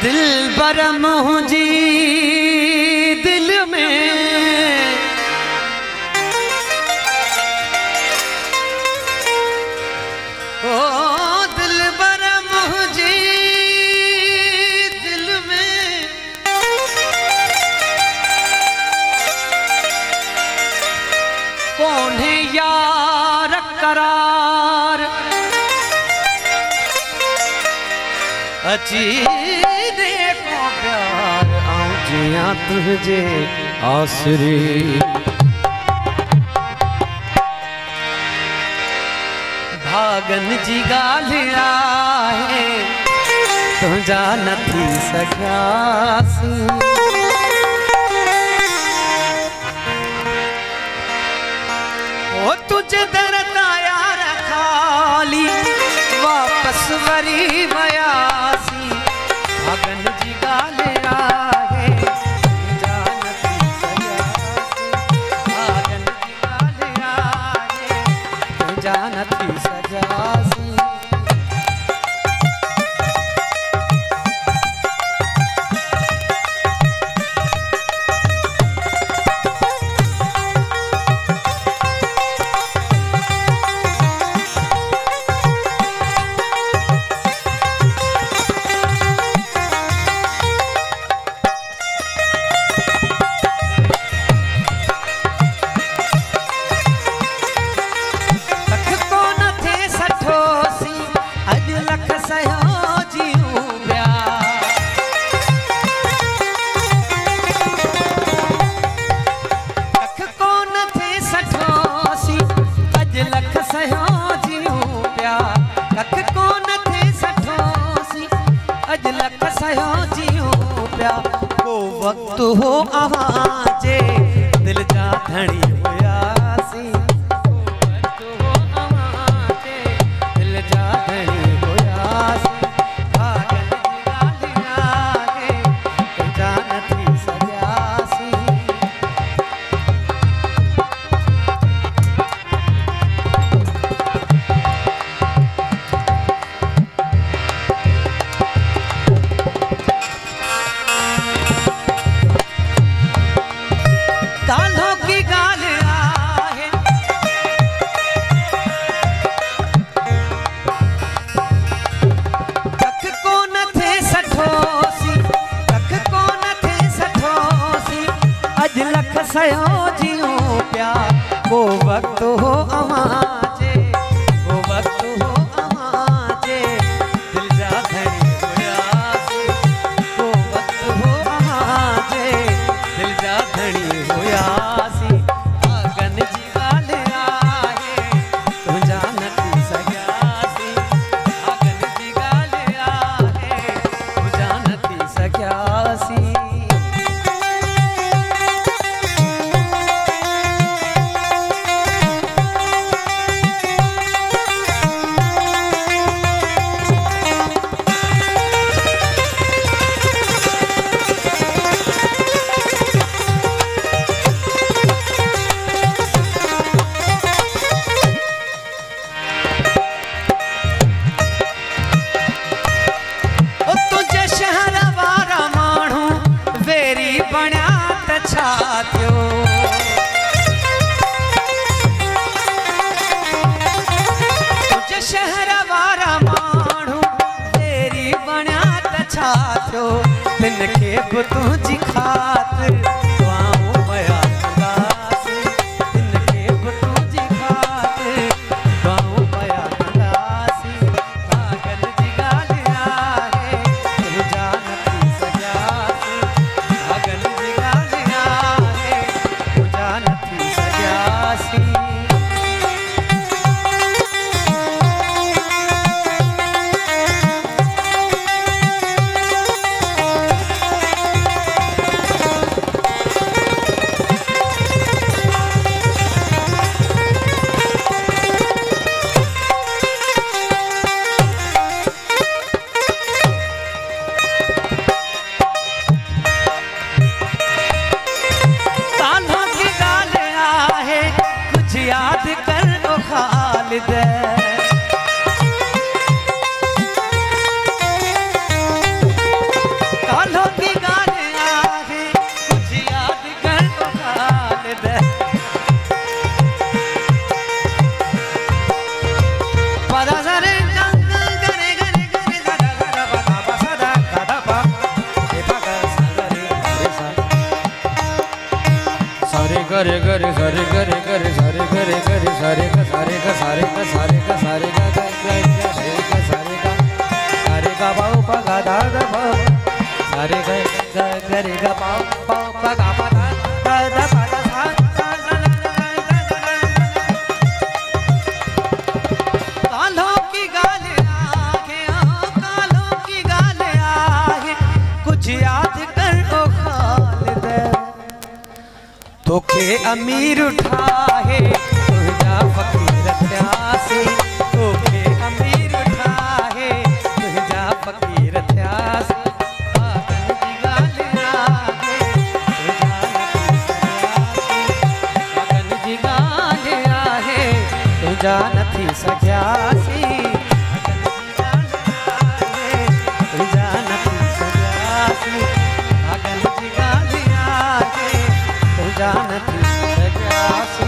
दिलबर मुंहिंजी दिल में ओ दिलबर मुंहिंजी दिल में कोन्हे यार करार अची देखो प्यार आऊं जियां तुझे आसरे भागन जी ॻाल्हि आहे तुंहिंजा न थी सघियासीं ओ तुझे दर ताया खाली वापस वरी वयासी भागन जी ॻाल्हि आहे तुंहिंजा न थी सघियासीं भागन जी ॻाल्हि आहे तुंहिंजा न थी सघियासीं वक्त हो आवाजे दिल जा धणी हुयासी वक्त हो आवाजे दिल जा धणी हुयासी भागन जी ॻाल्हि आहे तुंहिंजा न थी सघियासीं काल्हो की ॻाल्हि आहे कख कोन थे सठोसी कख कोन थे सठोसी अॼु लख सयो जियूं पिया वो वक्त हो अवांजे वो वक्त हो अवांजे दिल जा धणी हुयासी वो वक्त हो अवांजे दिल जा धणी हुयासी भागन जी ॻाल्हि आहे तुंहिंजा न थी सघियासीं भागन जी ॻाल्हि आहे तुंहिंजा न थी सघियासीं बण्या त छा थियो तुंहिंजे शहर वारा माण्हू तेरी बण्या त छा थियो तिन खे बि तुंहिंजी ख़ातिर दुआऊं पिया कंदासीं तिन खे बि तुंहिंजी ख़ातिर दुआऊं पिया कंदासीं भागन जी ॻाल्हि आहे तुंहिंजा न थी सघियासीं भागन जी ॻाल्हि आहे तुंहिंजा न थी सघियासीं गर गर सारे गर गर सारे गर गर सारे का सारे का सारे का सारे का सारे का सारे का सारे का पाओ पा गा धा गा पाओ सारे ग गर गा पाओ पाओ पा गा पा धा धा पा धा सा कालों की गाल आगे कालों की गाल आगे कुछ याद कर ओ खालिद तोखे अमीर उठाए तुझा फकीर त्यासी तोखे अमीर उठाए तुझा फकीर त्यासी मगन जी गाल आहे तुझा नथी सजासी तुझा नथी सजासी मगन जी गाल आहे तुझा नथी सजासी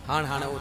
हाण हाणे वो